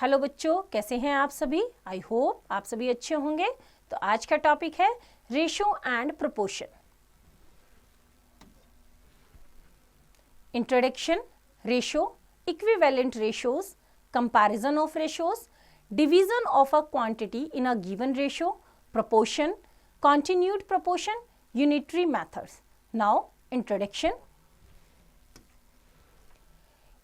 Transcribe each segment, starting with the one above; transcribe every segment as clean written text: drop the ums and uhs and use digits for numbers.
Hello बच्चों, कैसे हैं आप सभी। आई होप आप सभी अच्छे होंगे। तो आज का टॉपिक है ratio and proportion. Introduction, ratio, equivalent ratios, comparison of ratios, division of a quantity in a given ratio, proportion, continued proportion, unitary methods. Now introduction.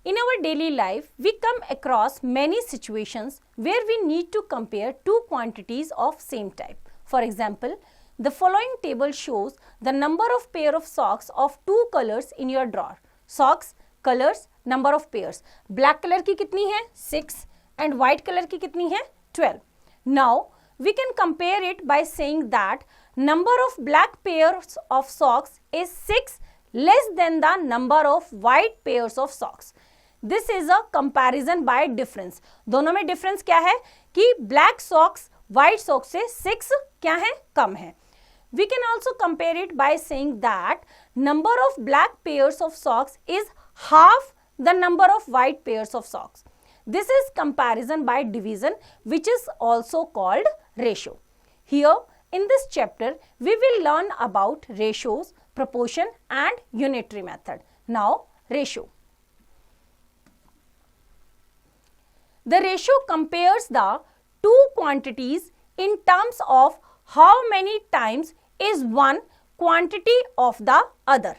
In our daily life, we come across many situations where we need to compare two quantities of same type. For example, the following table shows the number of pair of socks of two colors in your drawer. Socks, colors, number of pairs. Black color की कितनी है? 6 and white color की कितनी है? 12. Now, we can compare it by saying that number of black pairs of socks is 6 less than the number of white pairs of socks. This is a comparison by difference. दोनों में difference क्या है कि black socks white socks से 6 क्या है? कम है. We can also compare it by saying that number of black pairs of socks is half the number of white pairs of socks. This is comparison by division, which is also called ratio. Here in this chapter we will learn about ratios, proportion and unitary method. Now ratio. The ratio compares the two quantities in terms of how many times is one quantity of the other.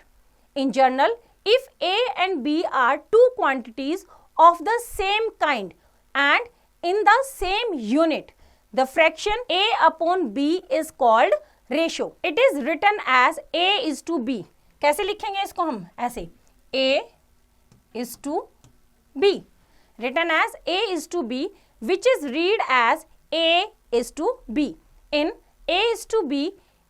In general, if A and B are two quantities of the same kind and in the same unit, the fraction A upon B is called ratio. It is written as A is to B. कैसे लिखेंगे इसको हम? ऐसे A is to B. Written as A is to B, which is read as A is to B. In A is to B,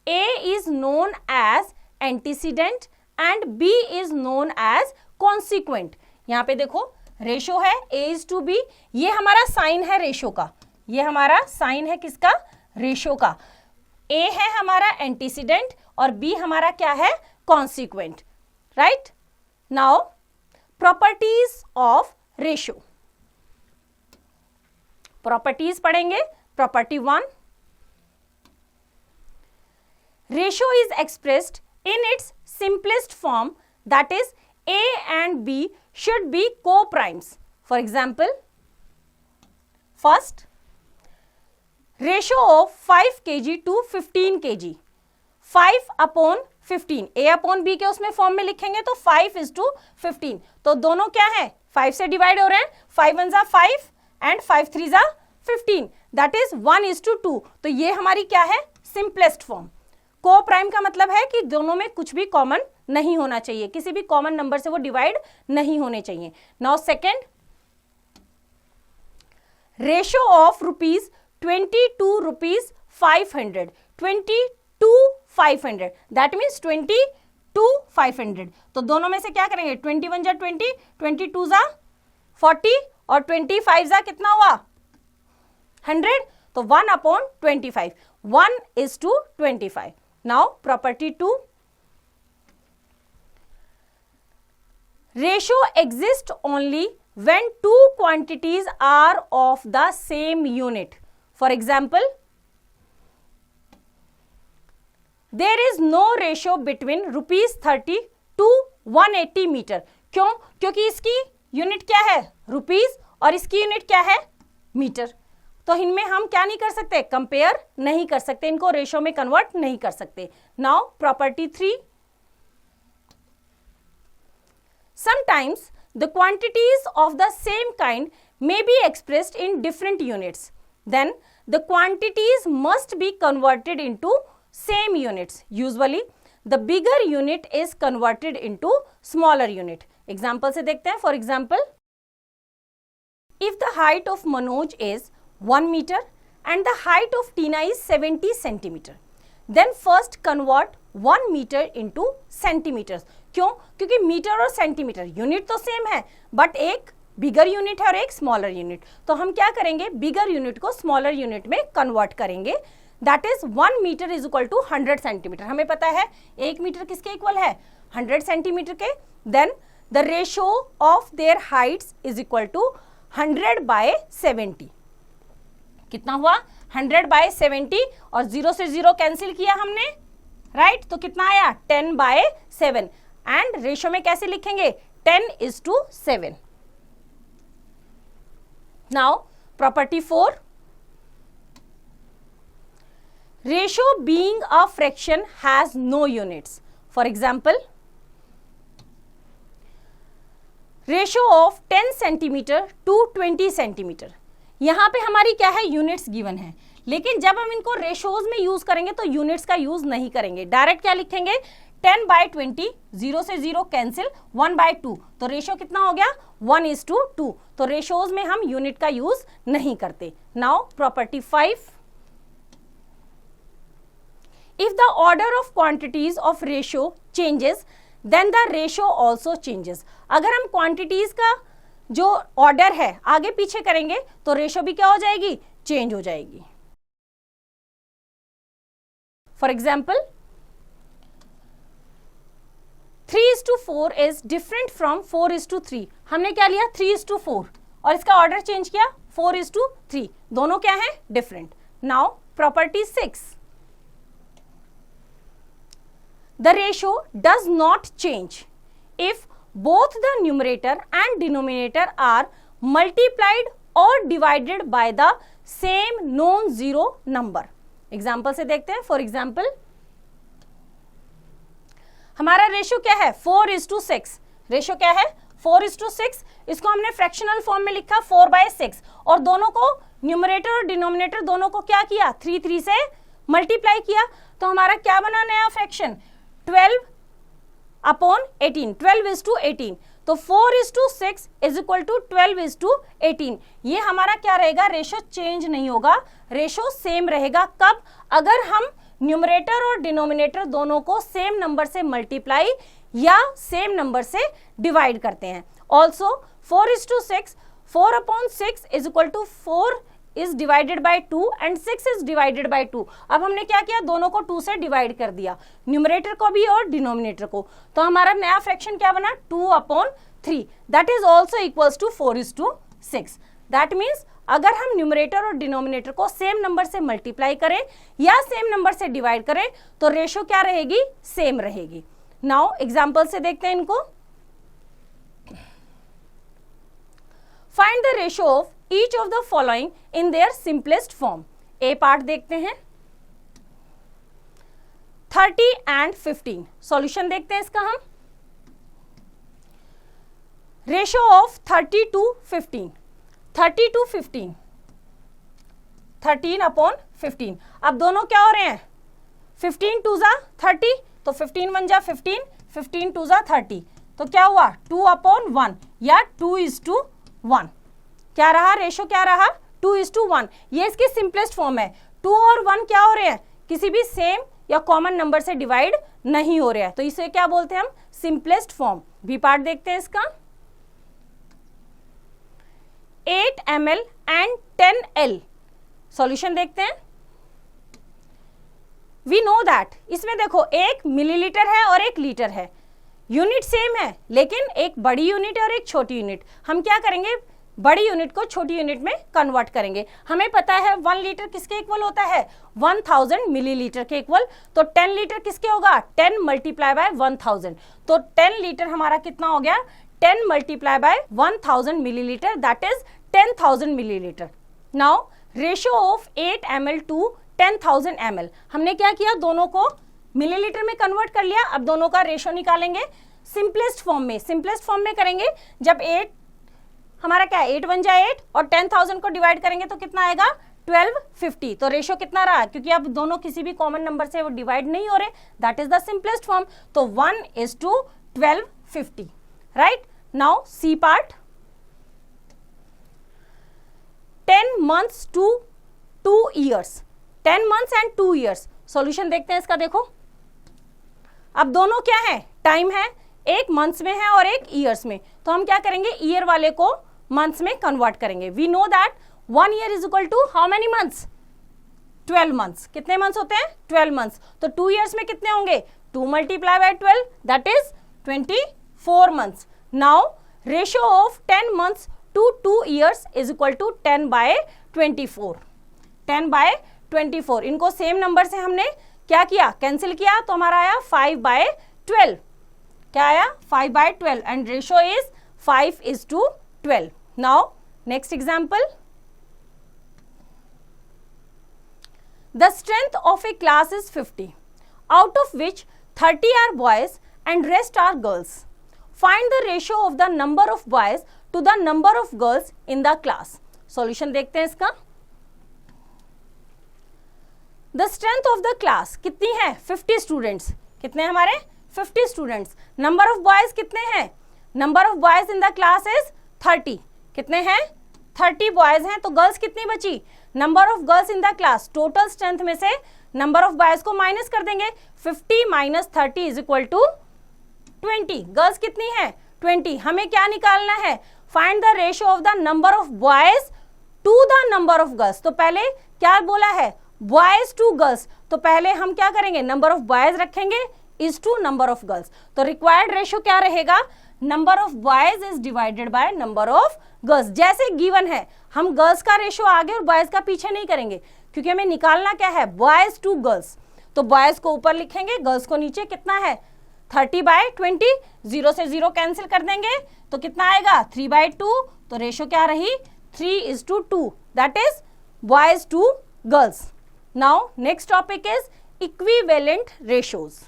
A is known as antecedent and B is known as consequent. यहाँ पे देखो ratio है A is to B, ये हमारा sign है ratio का, ये हमारा साइन है किसका? रेशो का. A है हमारा एंटीसीडेंट और B हमारा क्या है? Consequent. Right. Now properties of ratio. Properties पढ़ेंगे. Property 1, ratio is expressed in its simplest form, that is A and B should be co-primes. For example, first, ratio of 5 kg to 15 kg. 5 upon 15. A upon B के उसमें form में लिखेंगे तो 5 is to 15. तो दोनों क्या है? 5 से डिवाइड हो रहे हैं. 5 1 जा 5 and 5 3 जा 15. That is 1 is to 2. तो ये हमारी क्या है? Simplest form. को प्राइम का मतलब है कि दोनों में कुछ भी कॉमन नहीं होना चाहिए, किसी भी कॉमन नंबर से वो डिवाइड नहीं होने चाहिए. Now second, ratio of rupees 20 to rupees 500. 20 to 500, that means 20 to 500. तो दोनों में से क्या करेंगे? 21 जा 20, 22 जा 40 और 25 जा कितना हुआ? 100. तो 1 upon 25. 1 is to 25. Now property 2, ratio exists only when two quantities are of the same unit. For example, there is no ratio between rupees 30 to 180 metre. क्यों? क्योंकि इसकी यूनिट क्या है? रुपीज और इसकी यूनिट क्या है? मीटर. तो इनमें हम क्या नहीं कर सकते? कंपेयर नहीं कर सकते, इनको रेशो में कन्वर्ट नहीं कर सकते. Now property 3, sometimes the quantities of the same kind may be expressed in different units. Then the quantities must be converted into same units. Usually the bigger unit is converted into smaller unit. Example से देखते हैं. For example, if the height of Manoj is 1 meter and the height of Tina is 70 centimeter. Then first convert 1 meter into centimeters. क्यों? क्योंकि metre और centimetre unit तो same है, but एक bigger unit है और एक स्मॉलर यूनिट. तो हम क्या करेंगे? बिगर यूनिट को स्मॉलर यूनिट में कन्वर्ट करेंगे. That is 1 metre is equal to 100 centimetre. हमें पता है 1 मीटर किसके इक्वल है? 100 सेंटीमीटर के. Then the ratio of their heights is equal to 100/70। कितना हुआ? 100/70 और 0 से 0 कैंसिल किया हमने, राइट? तो कितना आया? 10/7। एंड रेशो में कैसे लिखेंगे? 10:7। Now property 4, ratio being a fraction has no units. For example, ratio of 10 centimeter to 20 centimeter. यहाँ पे हमारी क्या है? यूनिट्स गिवन है, लेकिन जब हम इनको रेशोज में यूज करेंगे तो यूनिट्स का यूज नहीं करेंगे, डायरेक्ट क्या लिखेंगे? 10/20, 0 से 0 कैंसिल, 1/2, तो रेशो कितना हो गया? 1:2। तो रेशोज में हम यूनिट का यूज नहीं करते। Now property 5, if the order of quantities of ratio changes then the ratio also changes. अगर हम क्वांटिटीज का जो ऑर्डर है आगे पीछे करेंगे तो रेशो भी क्या हो जाएगी? चेंज हो जाएगी। For example 3:4 is different from 4:3। हमने क्या लिया? 3:4 और इसका ऑर्डर चेंज किया 4:3। दोनों क्या है? Different. Now property 6, the ratio does not change if both the numerator and denominator are multiplied or divided by the same non-zero number. Example से देखते हैं। फॉर एग्जाम्पल हमारा रेशियो क्या है? 4:6। रेशियो क्या है? 4:6। इसको हमने फ्रैक्शनल फॉर्म में लिखा 4/6 और दोनों को न्यूमरेटर और डिनोमिनेटर दोनों को क्या किया? 3 से मल्टीप्लाई किया। तो हमारा क्या बना नया फ्रैक्शन? 12/18, 12:18। तो 4:6 इज इक्वल टू 12:18। ये हमारा क्या रहेगा? रेशो चेंज नहीं होगा, रेशो सेम रहेगा। कब? अगर हम न्यूमरेटर और डिनोमिनेटर दोनों को सेम नंबर से मल्टीप्लाई या सेम नंबर से डिवाइड करते हैं। Also 4:6, 4/6 is equal to 4 is divided by 2 and 6 is divided by 2। अब हमने क्या किया? दोनों को 2 से डिवाइड कर दिया, न्यूमरेटर को भी और डिनोमिनेटर को। तो हमारा नया फ्रैक्शन क्या बना? 2/3। That is also equals to 4:6। That means अगर हम न्यूमरेटर और डिनोमिनेटर को सेम नंबर से मल्टीप्लाई करें या सेम नंबर से डिवाइड करें तो रेशो क्या रहेगी? सेम रहेगी। नाउ एग्जाम्पल से देखते हैं इनको। Find the ratio of each of the following in their simplest form. A part देखते हैं, 30 and 15। सॉल्यूशन देखते हैं इसका हम। Ratio of 30 to 15, 30 to 15, 13/15। अब दोनों क्या हो रहे हैं? 15 2 जा 30, तो 15 1 जा 15, 15 2 जा 30। तो क्या हुआ? 2/1 या 2:1। क्या रहा? रेशो क्या रहा? 2:1। ये इसकी सिंपलेस्ट फॉर्म है। 2 और 1 क्या हो रहे हैं? किसी भी सेम या कॉमन नंबर से डिवाइड नहीं हो रहा है, तो इसे क्या बोलते हैं हम? Simplest form. बी पार्ट देखते हैं इसका। 8 ml एंड 10 L। सॉल्यूशन देखते हैं। वी नो दैट, इसमें देखो एक मिलीलीटर है और एक लीटर है, यूनिट सेम है लेकिन एक बड़ी यूनिट और एक छोटी यूनिट। हम क्या करेंगे? बड़ी यूनिट को छोटी यूनिट में कन्वर्ट करेंगे। हमें पता है 1 लीटर किसके इक्वल होता है? 1000 मिलीलीटर के इक्वल। तो 10 लीटर किसके होगा? 10 मल्टीप्लाई बाय 1000। तो 10 लीटर हमारा कितना हो गया? 10 multiply by 1000 millilitre, that is 10,000 millilitre. Now ratio of 8 ml to 10,000 ml। हमने क्या किया? दोनों को मिलीलीटर में कन्वर्ट कर लिया। अब दोनों का रेशियो निकालेंगे सिंपलेस्ट फॉर्म में। सिंपलेस्ट फॉर्म में करेंगे जब 8 हमारा क्या है? 8 1 जा 8 और 10,000 को डिवाइड करेंगे तो कितना आएगा? 1250। तो रेशियो कितना रहा? क्योंकि अब दोनों किसी भी कॉमन नंबर से वो डिवाइड नहीं हो रहे, that is the simplest form. तो 1:1250, right? Now C part, 10 months to 2 years, 10 months and 2 years। Solution देखते हैं इसका। देखो अब दोनों क्या है? टाइम है, एक मंथ्स में है और एक ईयर्स में। तो हम क्या करेंगे? ईयर वाले को मंथ्स में कन्वर्ट करेंगे। We know that 1 year is equal to how many months? 12 months। कितने मंथ्स होते हैं? 12 months। तो 2 years में कितने होंगे? 2 multiply bye 12, that is 24 months। Now ratio of 10 months to 2 years is equal to 10/24. 10/24. इनको सेम नंबर से हमने क्या किया, कैंसिल किया, तो हमारा आया 5/12. क्या आया, 5/12 and ratio is 5:12. Now next example. The strength of a class is 50, out of which 30 are boys and rest are girls. Find the ratio of the number of boys to the number of girls in the class. Solution देखते हैं इसका. The strength of the class कितनी है, 50 students. कितने हमारे, 50 students. Number of boys कितने हैं, number of boys in the class is 30. कितने हैं, 30 boys हैं, तो girls कितनी बची, number of girls in the class. Total strength में से नंबर ऑफ बॉयज को माइनस कर देंगे. 50 minus 30 is equal to 20. Girls कितनी है, 20. हमें क्या निकालना है, find the ratio of the number of boys to the number of girls. तो पहले क्या बोला है, बॉयज टू गर्ल्स. तो पहले हम क्या करेंगे, नंबर ऑफ बॉयज रखेंगे is to number of girls. तो रिक्वायर्ड रेशियो क्या रहेगा, number of boys is divided by number of girls. जैसे गिवन है, हम गर्ल्स का रेशियो आगे और बॉयज का पीछे नहीं करेंगे, क्योंकि हमें निकालना क्या है, बॉयज टू गर्ल्स. तो बॉयज को ऊपर लिखेंगे, गर्ल्स को नीचे. कितना है, 30/20. 0 से 0 कैंसिल कर देंगे, तो कितना आएगा, 3/2. तो रेशियो क्या रही, 3:2. That is boys to girls. Now next topic is equivalent ratios.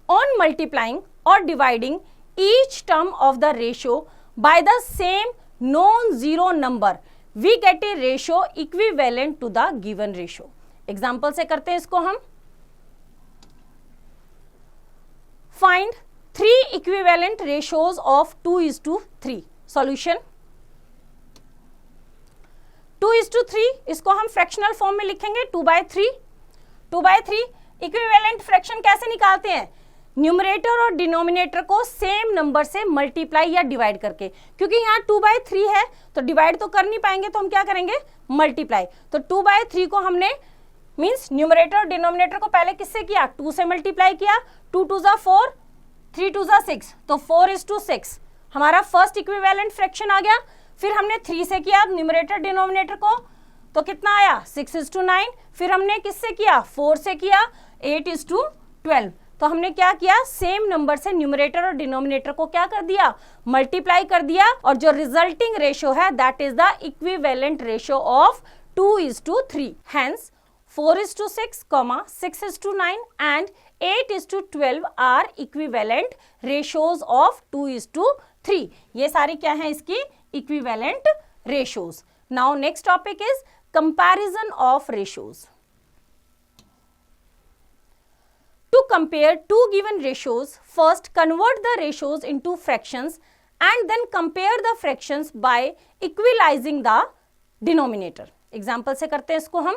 On multiplying or dividing each term of the ratio by the same non-zero number, we get a ratio equivalent to the given ratio. Example से करते हैं इसको हम. Find 3 equivalent ratios of 2:3. Solution. 2:3 इसको हम fractional form में लिखेंगे, 2/3. 2/3 equivalent fraction कैसे निकालते हैं, न्यूमरेटर और डिनोमिनेटर को सेम नंबर से मल्टीप्लाई या डिवाइड करके. क्योंकि यहाँ 2/3 है तो डिवाइड तो कर नहीं पाएंगे, तो हम क्या करेंगे, मल्टीप्लाई. तो 2/3 को हमने मींस न्यूमरेटर और डिनोमिनेटर को पहले किससे किया, 2 से मल्टीप्लाई किया. 2 2 जा 4, 3 2 जा 6, तो 4:6 हमारा फर्स्ट इक्विवेलेंट फ्रैक्शन आ गया. फिर हमने 3 से किया न्यूमरेटर डिनोमिनेटर को, तो कितना आया, 6:9. फिर हमने किससे किया, 4 से किया, 8:12. तो हमने क्या किया, सेम नंबर से न्यूमरेटर और डिनोमिनेटर को क्या कर दिया, मल्टीप्लाई कर दिया. और जो रिजल्टिंग रेशियो है that is the equivalent ratio of 2:3. Hence 4:6, 6:9 and 8:12 are equivalent ratios of 2:3. ये सारी क्या है, इसकी equivalent ratios. Now next topic is comparison of ratios. To compare two given ratios, first convert the ratios into fractions and then compare the fractions by equalizing the denominator. Example से करते हैं इसको हम.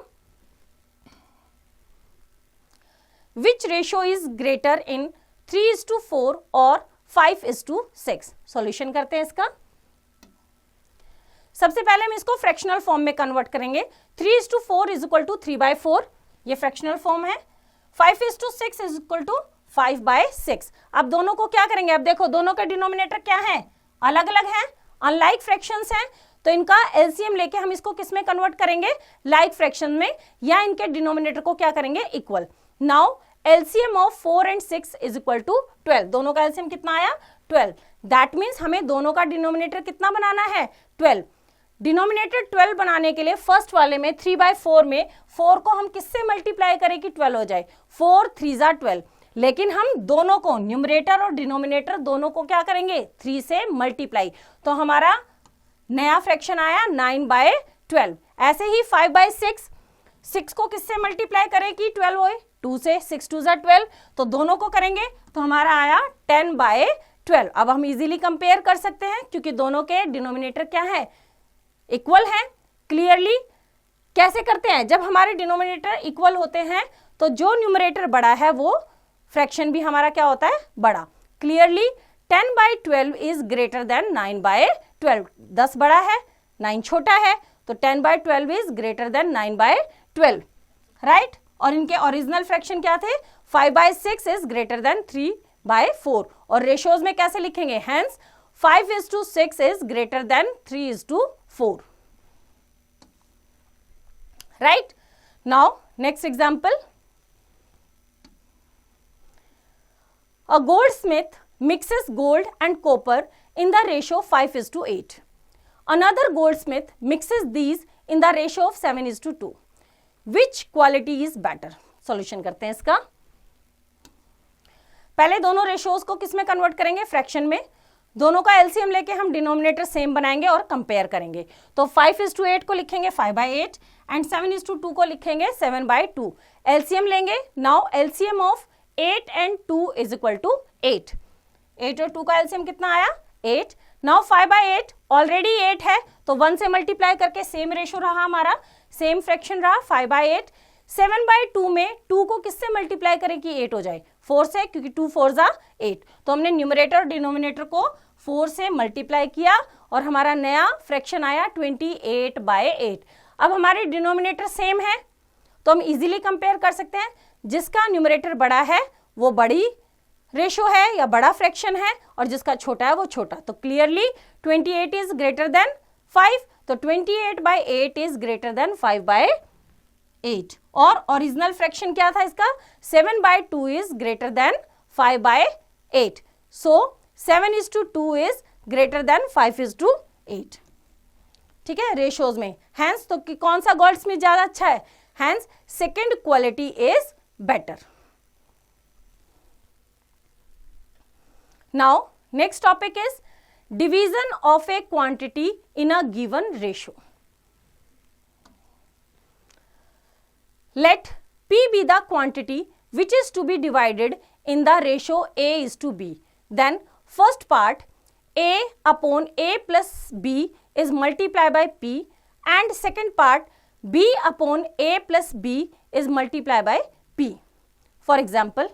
Which ratio is greater in 3:4 और 5:6? Solution करते हैं इसका. सबसे पहले हम इसको फ्रैक्शनल फॉर्म में कन्वर्ट करेंगे. 3:4 इज इक्वल टू 3/4, ये फ्रैक्शनल फॉर्म है. 5:6 इज इक्वल टू 5/6. अब दोनों को क्या करेंगे, अब देखो दोनों के डिनोमिनेटर क्या है, अलग अलग हैं, अनलाइक फ्रैक्शंस हैं. तो इनका एलसीएम लेके हम इसको किस में कन्वर्ट करेंगे, लाइक फ्रैक्शन में, या इनके डिनोमिनेटर को क्या करेंगे, equal. Now LCM of 4 and 6 is equal to 12. दोनों का एलसीएम कितना आया, 12. दैट मीन्स हमें दोनों का डिनोमिनेटर कितना बनाना है, 12. डिनोमिनेटर 12 बनाने के लिए फर्स्ट वाले में 3/4 में 4 को हम किससे मल्टीप्लाई करें कि 12 हो जाए, 4 3 जा 12. लेकिन हम दोनों को, न्यूमरेटर और डिनोमिनेटर दोनों को क्या करेंगे, 3 से मल्टीप्लाई. तो हमारा नया फ्रैक्शन आया 9/12. ऐसे ही 5/6, 6 को किससे मल्टीप्लाई करें कि 12 होए, 2 से. 6 2 जा 12, तो दोनों को करेंगे तो हमारा आया 10/12. अब हम इजीली कंपेयर कर सकते हैं क्योंकि दोनों के डिनोमिनेटर क्या है, इक्वल है. क्लियरली कैसे करते हैं, जब हमारे डिनोमिनेटर इक्वल होते हैं तो जो न्यूमरेटर बड़ा है वो फ्रैक्शन भी हमारा क्या होता है, बड़ा. Clearly 10/12 is greater than 9/12. 10 बड़ा है, 9 छोटा है, तो 10/12 इज ग्रेटर देन 9/12. राइट. और इनके ओरिजिनल फ्रैक्शन क्या थे, 5/6 इज ग्रेटर देन 3 बाय 4 और रेशियोज में कैसे लिखेंगे, hence 5:6 is greater than 3:4. Right? Now next example. A goldsmith mixes gold and copper in the ratio 5:8. Another goldsmith mixes these in the ratio of 7:2. Which quality is better? Solution करते हैं इसका. पहले दोनों ratios को किस में convert करेंगे, fraction में. दोनों का एलसीएम लेके हम डिनोमिनेटर सेम बनाएंगे और कंपेयर करेंगे. तो 5:8 को लिखेंगे 5/8 एंड 7:2 को लिखेंगे 7/2. एलसीएम लेंगे. Now LCM of 8 and 2 is equal to 8. 8 और 2 का एलसीएम कितना आया, 8. नाउ 5/8 ऑलरेडी 8 है तो 1 से मल्टीप्लाई करके सेम रेशो रहा हमारा, सेम फ्रैक्शन रहा 5/8. 7/2 में 2 को किससे मल्टीप्लाई करें कि 8 हो जाए, 4 से, क्योंकि 2 4 8. तो हमने न्यूमरेटर और डिनोमिनेटर को 4 से मल्टीप्लाई किया और हमारा नया फ्रैक्शन आया 28/8. अब हमारे डिनोमिनेटर सेम है तो हम इजीली कंपेयर कर सकते हैं. जिसका न्यूमरेटर बड़ा है वो बड़ी रेशो है या बड़ा फ्रैक्शन है और जिसका छोटा है वो छोटा. तो क्लियरली 28 इज ग्रेटर देन 5. तो 28/8 इज ग्रेटर देन 5/8. और ओरिजिनल फ्रैक्शन क्या था इसका, 7/2 is greater than 5/8. So 7:2 is greater than 5:8. ठीक है, रेशियोज में. हैंस तो कौन सा गोल्डस्मिथ ज्यादा अच्छा है, hence second quality is better. Now next topic is division of a quantity in a given ratio. Let P be the quantity which is to be divided in the ratio A:B. Then first part A upon A plus B is multiplied by P and second part B upon A plus B is multiplied by P. For example,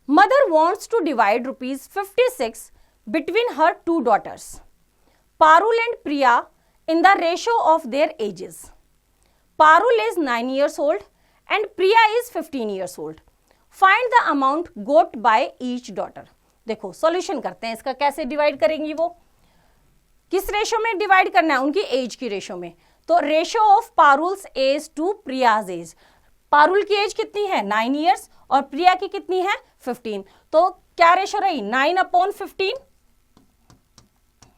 mother wants to divide ₹56 between her two daughters, Parul and Priya, in the ratio of their ages. Parul is 9 years old and Priya is 15 years old. Find the amount got by each daughter. देखो solution करते हैं इसका, कैसे divide करेंगी वो, किस ratio में divide करना है, उनकी एज की रेशो में. तो ratio of Parul's age to Priya's age. Parul की एज कितनी है, 9 इयर्स और प्रिया की कितनी है, 15. तो क्या रेशो रही, 9/15.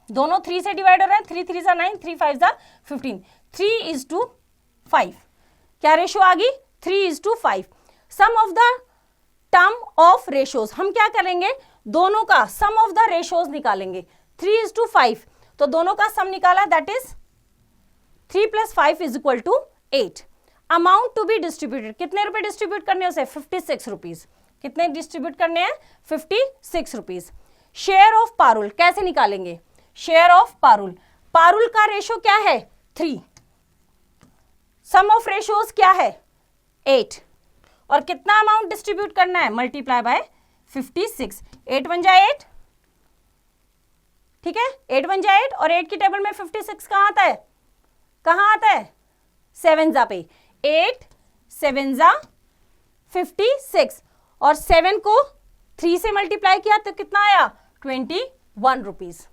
दोनों 3 से डिवाइड हो रहे हैं, 3 3 = 9, 3 5 = 15. 3:5. क्या रेशो आ गई, 3:5. Sum of the term of ratios, हम क्या करेंगे, दोनों का सम ऑफ द रेशोज निकालेंगे. 3:5 तो दोनों का सम निकाला, that is 3 + 5 = 8. Amount to be distributed, कितने रुपए डिस्ट्रीब्यूट करने हैं उसे, 56 रुपीज. कितने डिस्ट्रीब्यूट करने हैं, 56 रुपीज. शेयर ऑफ पारुल कैसे निकालेंगे, शेयर ऑफ पारुल, पारुल का रेशो क्या है, 3. सम ऑफ रेशोज क्या है, 8. और कितना अमाउंट डिस्ट्रीब्यूट करना है, मल्टीप्लाई बाय 56. 8 × 8, ठीक है, 8 × 8 और 8 की टेबल में 56 कहां आता है, कहां आता है, 7 पे. 8 7 56 और 7 को 3 से मल्टीप्लाई किया तो कितना आया, 21 रुपीज.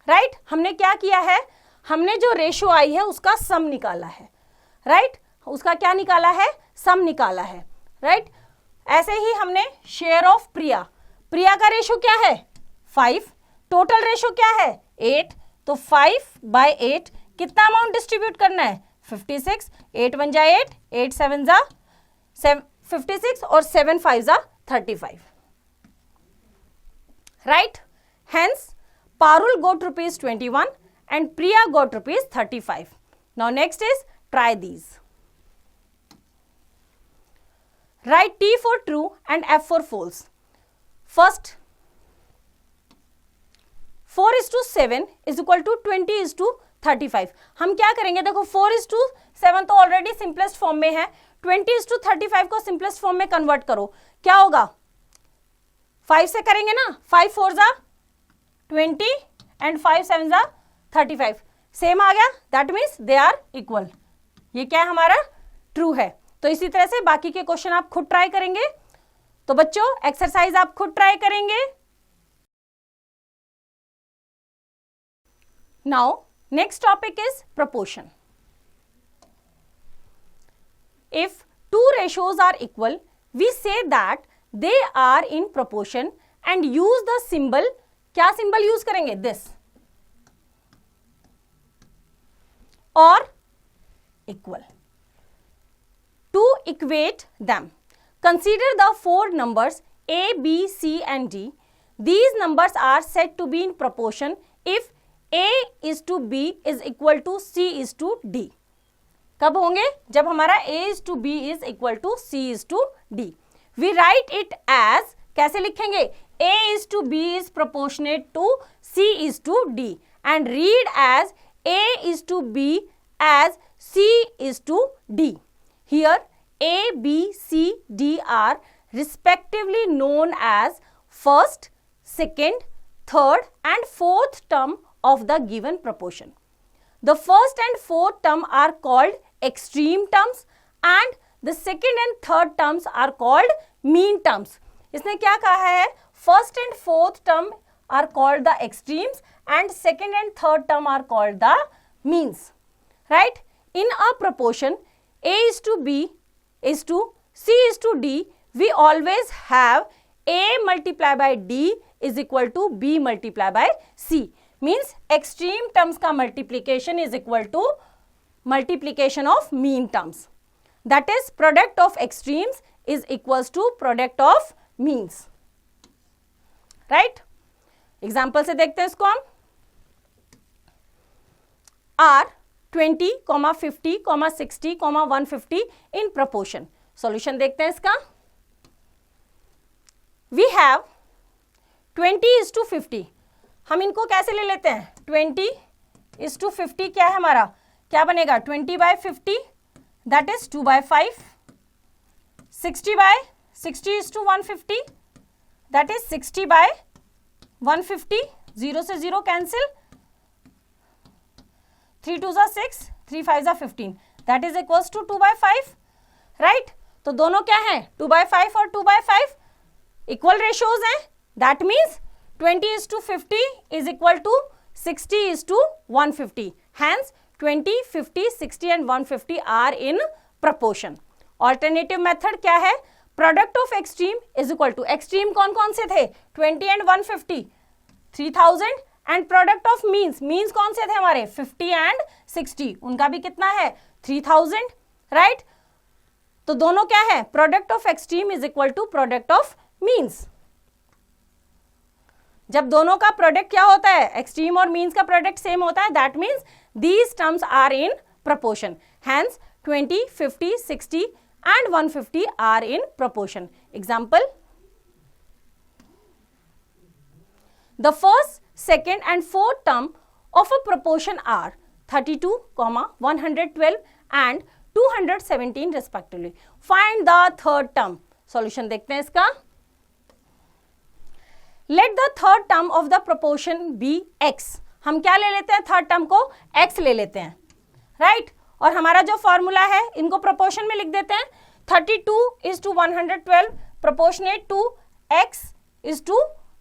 राइट, हमने क्या किया है, हमने जो रेशो आई है उसका सम निकाला है. राइट, उसका क्या निकाला है, सम निकाला है. राइट, ऐसे ही हमने शेयर ऑफ प्रिया, प्रिया का रेशो क्या है, 5. टोटल रेशो क्या है, 8. तो 5/8 कितना अमाउंट डिस्ट्रीब्यूट करना है, 56. 8 × 8, 8 7 56 और 7 5 35. Right, hence Parul got ₹21 and Priya got ₹35. Now next is try these. Write T for true and F for false. First, 4:7 is equal to 20:35. हम क्या करेंगे, देखो 4:7 तो ऑलरेडी सिंपलेस्ट फॉर्म में है, 20:35 को सिंपलेस्ट फॉर्म में कन्वर्ट करो. क्या होगा, 5 से करेंगे ना, 5 4 20 एंड 5 7 35. सेम आ गया, that means they are equal. ये क्या है हमारा, ट्रू है. तो इसी तरह से बाकी के क्वेश्चन आप खुद ट्राई करेंगे तो बच्चों एक्सरसाइज आप खुद ट्राई करेंगे. Now next topic is proportion. If two ratios are equal, we say that they are in proportion and use the symbol. क्या symbol use करेंगे? This or equal to equate them. Consider the four numbers A, B, C and D. These numbers are said to be in proportion if A is to B is equal to C is to D. कब होंगे? जब हमारा A is to B is equal to C is to D. We write it as, कैसे लिखेंगे? A is to B is proportionate to C is to D and read as A is to B as C is to D. Here A, B, C, D are respectively known as first, second, third and fourth term of the given proportion. The first and fourth term are called extreme terms and the second and third terms are called mean terms. इसने क्या कहा है? First and fourth term are called the extremes and second and third term are called the means. Right? In a proportion A is to B is to C is to D, we always have A multiplied by D is equal to B multiplied by C. Means extreme terms का multiplication is equal to multiplication of mean terms. That is product of extremes is equals to product of means. Right? Example से देखते हैं इसको हम. R 20, 50, 60, 150 in proportion. Solution देखते हैं इसका. We have 20 is to 50. हम इनको कैसे ले लेते हैं? 20 is to 50 क्या है हमारा? क्या बनेगा? 20 by 50 that is 2 by 5. 60 by 60 is to 150 that is 60 by 150. 0 से 0 cancel. 3 2s are 6, 3 5s are 15 that is equals to 2 by 5. Right? तो दोनों क्या हैं? 2 by 5 और 2 by 5 इक्वल रेशियोज हैं. That means 20 is to 50 is equal to 60 is to 150. Hence 20, 50, 60 and 150 are in proportion. Alternative method क्या है? Product of extreme is equal to extreme कौन कौन से थे? 20 and 150, 3000 and product of means, means कौन से थे हमारे? 50 and 60, उनका भी कितना है? 3000. Right? तो दोनों क्या है? Product of extreme is equal to product of means. जब दोनों का प्रोडक्ट क्या होता है? एक्सट्रीम और मीन्स का प्रोडक्ट सेम होता है. That means these terms are in proportion. Hence 20, 50, 60 and 150 are in proportion. Example. The first, second and fourth term of a proportion are 32, 112 and 217 respectively. Find the third term. Solution देखते हैं इसका. Let the third term of the proportion be x. हम क्या ले लेते हैं? Third term को x ले लेते हैं. राइट? और हमारा जो फॉर्मूला है इनको प्रोपोर्शन में लिख देते हैं. 32 is to 112 proportionate to x is to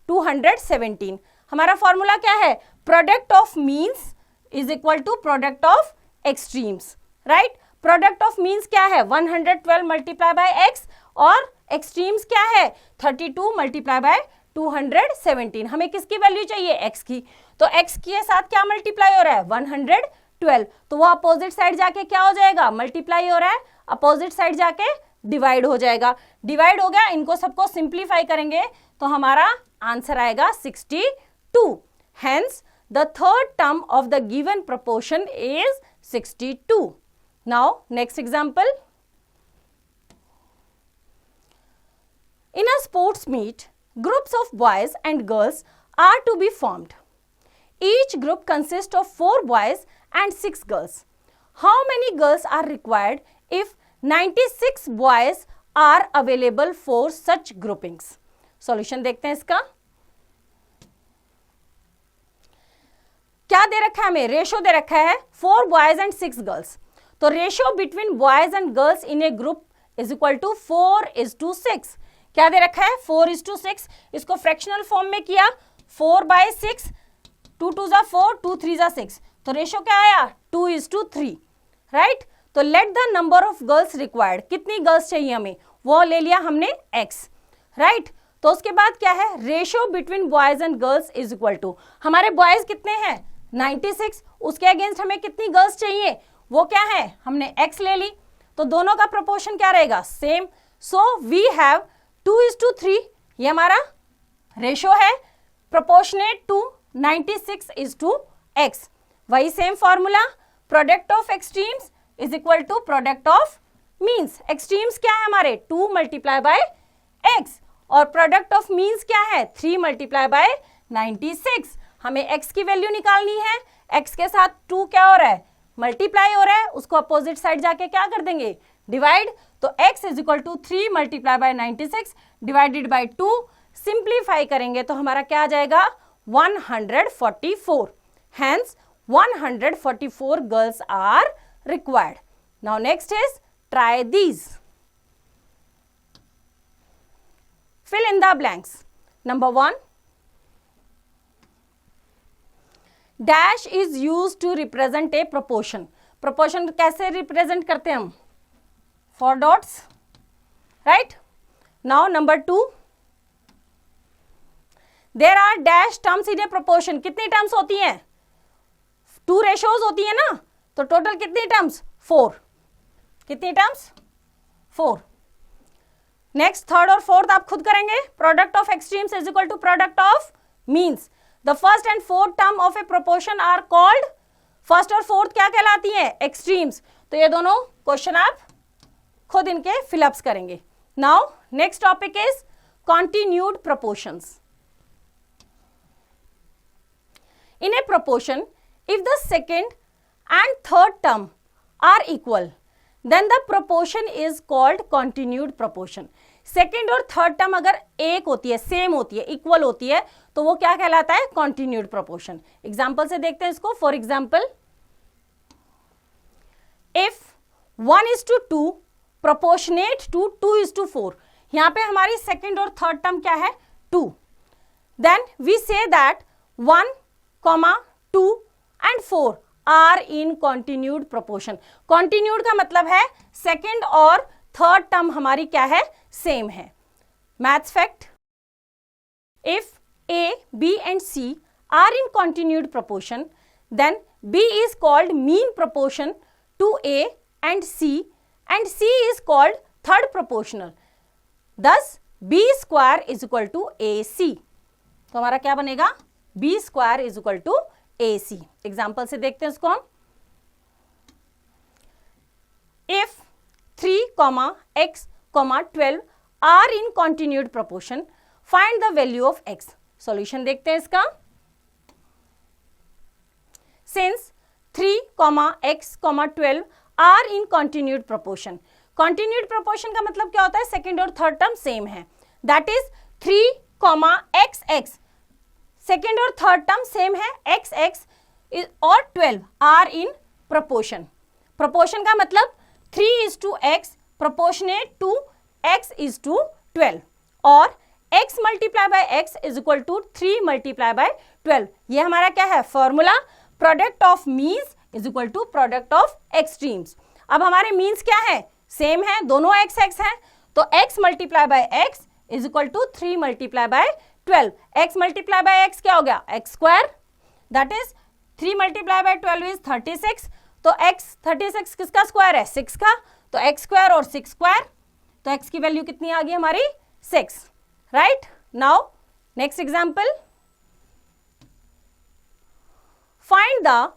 217. हमारा फॉर्मूला क्या है? Product of means is equal to product of extremes. Right? Product of means क्या है? 112 मल्टीप्लाई बाय x और एक्सट्रीम्स क्या है? 32 मल्टीप्लाई बाय 217. हमें किसकी वैल्यू चाहिए? x की. तो x के साथ क्या मल्टीप्लाई हो रहा है? 112. तो वो अपोजिट साइड जाके क्या हो जाएगा? मल्टीप्लाई हो रहा है. अपोजिट साइड जाके डिवाइड हो जाएगा. डिवाइड हो गया. इनको सबको सिंप्लीफाई करेंगे तो हमारा आंसर आएगा 62. Hence the third term of the given proportion is 62. Now next example. In a sports meet groups of boys and girls are to be formed. Each group consists of 4 boys and 6 girls. How many girls are required if 96 boys are available for such groupings? Solution देखते हैं इसका. क्या दे रखा है हमें? Ratio दे रखा है 4 boys and 6 girls. तो ratio between boys and girls in a group is equal to 4 is to 6. क्या दे रखा है 4:6, इसको फ्रैक्शनल फॉर्म में किया 4/6, 2 2 जा 4, 2 3 जा 6, तो रेशो क्या आया 2:3, राइट। तो let the number of girls required, कितनी गर्ल्स चाहिए हमें, वो ले लिया हमने x, राइट। तो उसके बाद क्या है, ratio between boys and girls is equal to, हमारे बॉयज कितने हैं 96, उसके अगेंस्ट हमें कितनी गर्ल्स चाहिए, वो क्या है, हमने x ले ली, तो दोनों का प्रोपोर्शन क्या रहेगा, सेम। सो वी हैव 2:3, ये हमारा रेशो है प्रोपोर्शनेट टू 96:x। वही same formula, product of extremes is equal to product of means. Extremes क्या है हमारे 2 मल्टीप्लाई बाय x, और प्रोडक्ट ऑफ मीन्स क्या है 3 मल्टीप्लाई बाय 96। हमें x की वैल्यू निकालनी है, x के साथ 2 क्या हो रहा है, मल्टीप्लाई हो रहा है, उसको अपोजिट साइड जाके क्या कर देंगे, डिवाइड। तो x is equal to 3 multiply by 96 divided by 2, simplify करेंगे तो हमारा क्या आ जाएगा 144। Hence 144 girls are required. Now next is try these. Fill in the blanks. Number 1, dash is used to represent a proportion. Proportion कैसे represent करते हैं हम, 4 dots, right? Now number 2, there are dash terms in a proportion. कितनी terms होती हैं, 2 ratios होती है ना, तो टोटल कितनी टर्म्स 4, कितनी टर्म्स 4। नेक्स्ट थर्ड और फोर्थ आप खुद करेंगे, product of extremes is equal to product of means. The first and fourth term of a proportion are called, first और फोर्थ क्या कहलाती है एक्सट्रीम्स। तो ये दोनों क्वेश्चन आप खुद इनके फिलअप्स करेंगे। Now next topic is continued proportions. In A proportion if the second and third term are equal, then the proportion is called continued proportion. Second और थर्ड टर्म अगर एक होती है, सेम होती है, इक्वल होती है, तो वो क्या कहलाता है continued proportion. एग्जाम्पल से देखते हैं इसको। For example, if 1:2 proportionate to 2:4, यहां पे हमारी सेकेंड और थर्ड टर्म क्या है 2, then we say that 1, 2 and 4 are in continued proportion. Continued का मतलब है सेकेंड और थर्ड टर्म हमारी क्या है, सेम है। Maths fact, if A, B and C are in continued proportion, then B is called mean proportion to A and C is called third proportional, thus B square is equal to A C. तो हमारा क्या बनेगा, B square is equal to AC। Example से देखते हैं इसको हम। If 3, x, 12 are in continued proportion, find the value of x। Solution देखते हैं इसका। Since 3, x, 12 are in continued proportion, continued proportion का मतलब क्या होता है, सेकेंड और थर्ड टर्म सेम है, दैट इज 3, x, सेकेंड और थर्ड टर्म सेम है, x और 12 आर इन प्रोपोर्शन। प्रोपोर्शन का मतलब 3:x प्रोपोर्शनेट टू x:12, और x multiply by x is equal to 3 multiply bye 12। ये हमारा क्या है formula, product of means is equal to product of extremes. अब हमारे मीन्स क्या है, सेम है, दोनों x है, तो x multiply by x is equal to 3 multiply bye 12। x multiply by x क्या हो गया, x square, that is 3 multiply bye 12 is 36। तो x 36 किसका स्क्वायर है, 6 का, तो x स्क्वायर और 6 स्क्वायर, तो x की वैल्यू कितनी आ गई हमारी 6, right. Now next example, find the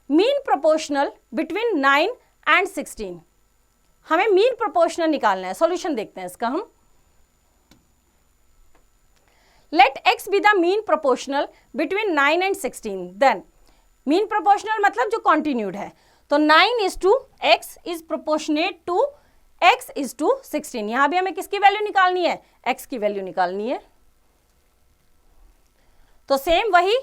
mean proportional between 9 and 16। हमें मीन प्रोपोर्शनल निकालना है, सॉल्यूशन देखते हैं इसका हम। Let x be the mean proportional between 9 and 16. Then mean proportional मतलब जो continued है, तो 9:x is proportionate to x:16। यहां भी हमें किसकी वैल्यू निकालनी है, x की वैल्यू निकालनी है। तो सेम वही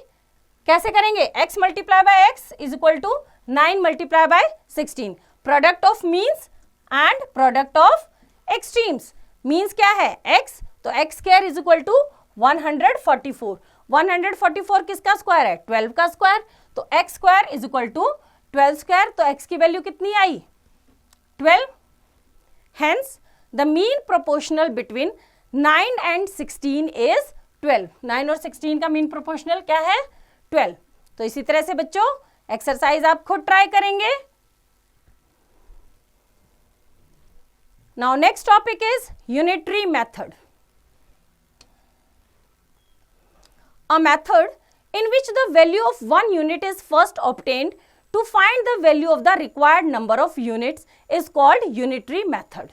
कैसे करेंगे, x multiply by x is equal to 9 multiply by 16, product of means and product of extremes. Means क्या है x, तो x square is equal to 144। 144 किसका स्क्वायर है? 12 का स्क्वायर। तो x square is equal to 12 square. तो x की value कितनी आई? 12। Hence the mean proportional between 9 and 16 is 12। 9 और 16 का मीन प्रोपोर्शनल क्या है? 12। तो इसी तरह से बच्चों एक्सरसाइज आप खुद ट्राई करेंगे। Now next topic is unitary method. A method in which the value of one unit is first obtained to find the value of the required number of units is called unitary method।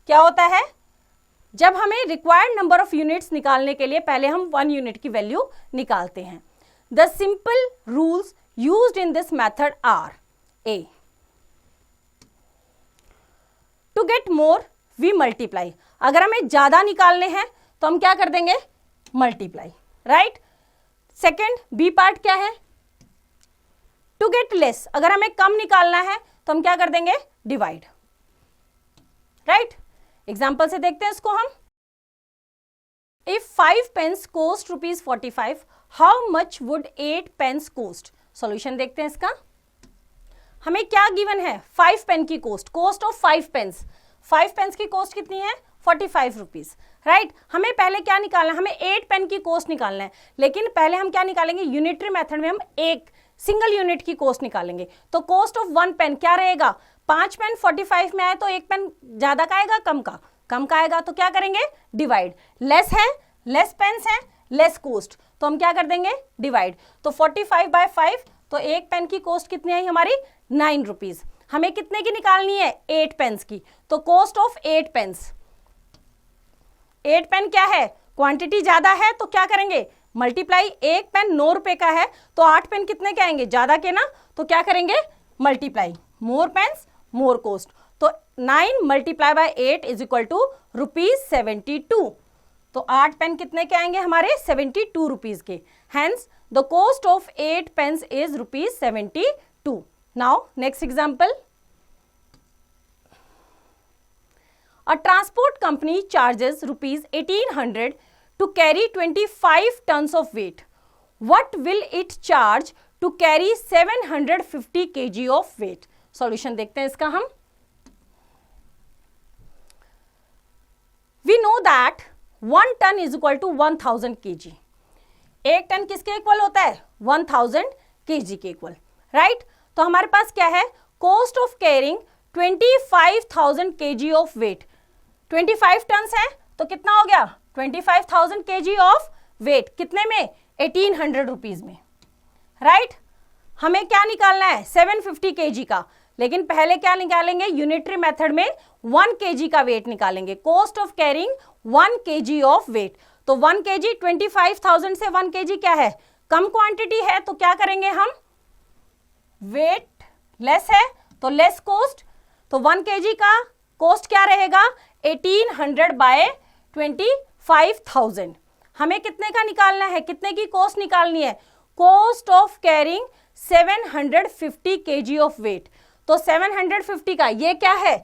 क्या होता है? जब हमें required number of units निकालने के लिए पहले हम 1 यूनिट की वैल्यू निकालते हैं। The simple rules used in this method are: A, to get more we multiply। अगर हमें ज्यादा निकालने हैं तो हम क्या कर देंगे? Multiply, right. Second, B part क्या है? To get less. अगर हमें कम निकालना है तो हम क्या कर देंगे? Divide, right. एग्जाम्पल से देखते हैं इसको हम। If 5 pens cost ₹45, how much would 8 pens cost? Solution देखते हैं इसका। हमें क्या गिवन है? 5 पेन की कॉस्ट ऑफ 5 पेंस। 5 पेंस की कॉस्ट कितनी है? 45 रुपीज, राइट। हमें पहले क्या निकालना है? हमें 8 पेन की कॉस्ट निकालना है, लेकिन पहले हम क्या निकालेंगे? यूनिटरी मेथड में हम एक सिंगल यूनिट की कॉस्ट निकालेंगे। तो कॉस्ट ऑफ 1 पेन क्या रहेगा? 5 पेन 45 में आए तो 1 पेन ज्यादा का आएगा, कम का? कम का आएगा। तो क्या करेंगे? डिवाइड। लेस है, लेस पेन्स है, लेस कॉस्ट, तो हम क्या कर देंगे? डिवाइड। तो 45/5, तो 1 पेन की कॉस्ट कितनी आई हमारी? 9 रुपीज। हमें कितने की निकालनी है? 8 पेन्स की। तो कॉस्ट ऑफ 8 पेन्स, 8 पेन क्या है? क्वांटिटी ज्यादा है तो क्या करेंगे? मल्टीप्लाई। 1 पेन 9 रुपए का है तो 8 पेन कितने के आएंगे? ज्यादा के ना, तो क्या करेंगे? Multiply. More pens more cost. तो 9 multiply by 8 is equal to ₹72। तो 8 पेन कितने के आएंगे हमारे? 72 रुपीज के। Hence the cost of 8 pens is ₹72। Now next example. A transport company charges ₹1800 to carry 25 tons of weight. What will it charge to carry 750 kg of weight? Solution देखते हैं इसका हम। We know that 1 ton is equal to 1000 kg. 1 ton किसके equal होता है? 1000 kg के equal, right. तो हमारे पास क्या है? Cost of carrying 25,000 kg of weight. 25 tons है तो कितना हो गया? 25,000 kg ऑफ वेट। कितने में? 1800 रुपीज में, राइट। हमें क्या निकालना है? 750 kg का। लेकिन पहले क्या निकालेंगे? यूनिटरी मेथड में 1 kg का वेट निकालेंगे। Cost of carrying 1 kg of weight. तो 1 kg 25,000 से 1 kg क्या है? कम क्वांटिटी है, तो क्या करेंगे हम? वेट लेस है तो लेस कॉस्ट। तो 1 kg का कॉस्ट क्या रहेगा? 1800 बाय 25,000। हमें कितने का निकालना है? कितने की कॉस्ट निकालनी है? Cost of carrying 750 kg of weight. तो 750 का ये क्या है?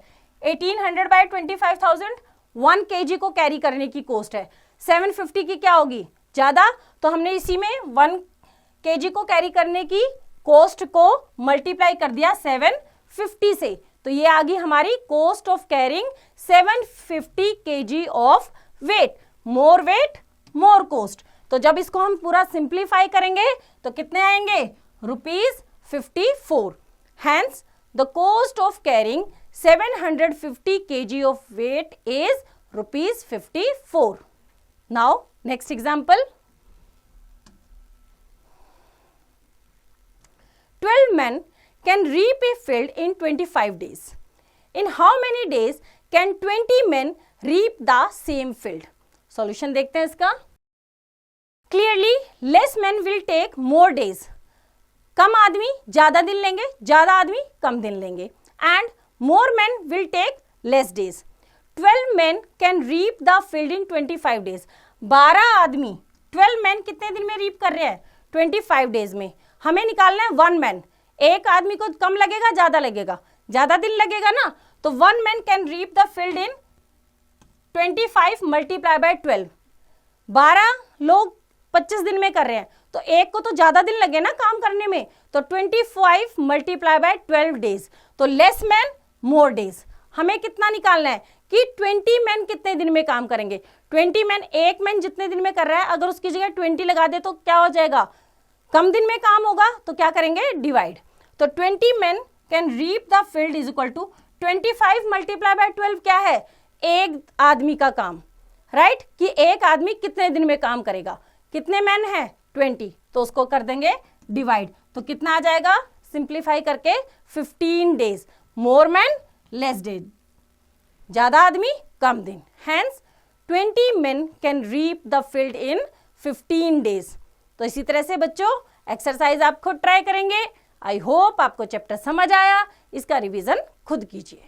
1800 बाय 25,000। 1 kg को कैरी करने की कॉस्ट है। 750 की क्या होगी? ज्यादा, तो हमने इसी में 1 kg को कैरी करने की कॉस्ट को मल्टीप्लाई कर दिया 750 से। तो ये आ गई हमारी cost of carrying 750 kg of weight. More weight more cost. तो जब इसको हम पूरा सिंप्लीफाई करेंगे तो कितने आएंगे? ₹54। Hence the cost of carrying 750 kg of weight is ₹54। Now next example. 12 men can reap a field in 25 days. In how many days can 20 men reap the same field? Solution देखते हैं इसका। Clearly, less men will take more days. कम आदमी ज्यादा दिन लेंगे, ज्यादा आदमी कम दिन लेंगे। And more men will take less days. 12 men can reap the field in 25 days. 12 आदमी 12 men कितने दिन में रीप कर रहे हैं? 25 डेज में। हमें निकालना है 1 मैन। एक आदमी को कम लगेगा ज्यादा लगेगा? ज्यादा दिन लगेगा ना। तो 1 man can reap the field in 25 multiply by 12, 12 लोग 25 दिन में कर रहे हैं, तो एक को तो ज्यादा दिन लगे ना काम करने में, तो 25 मल्टीप्लाई बाय 12 डेज, तो लेस मैन मोर डेज। हमें कितना निकालना है कि 20 मैन कितने दिन में काम करेंगे। 20 मैन, एक मैन जितने दिन में कर रहा है अगर उसकी जगह 20 लगा दे तो क्या हो जाएगा, कम दिन में काम होगा, तो क्या करेंगे, डिवाइड। तो 20 man can reap the field is equal to 25 multiply by 12 क्या है, एक आदमी का काम, राइट, कि एक आदमी कितने दिन में काम करेगा। कितने मैन है, 20, तो उसको कर देंगे डिवाइड, तो कितना आ जाएगा, सिंप्लीफाई करके 15 days, more man less days, ज्यादा आदमी कम दिन, hence 20 men can reap the field in 15 days. तो इसी तरह से बच्चों एक्सरसाइज आप खुद ट्राई करेंगे। आई होप आपको चैप्टर समझ आया, इसका रिवीजन खुद कीजिए।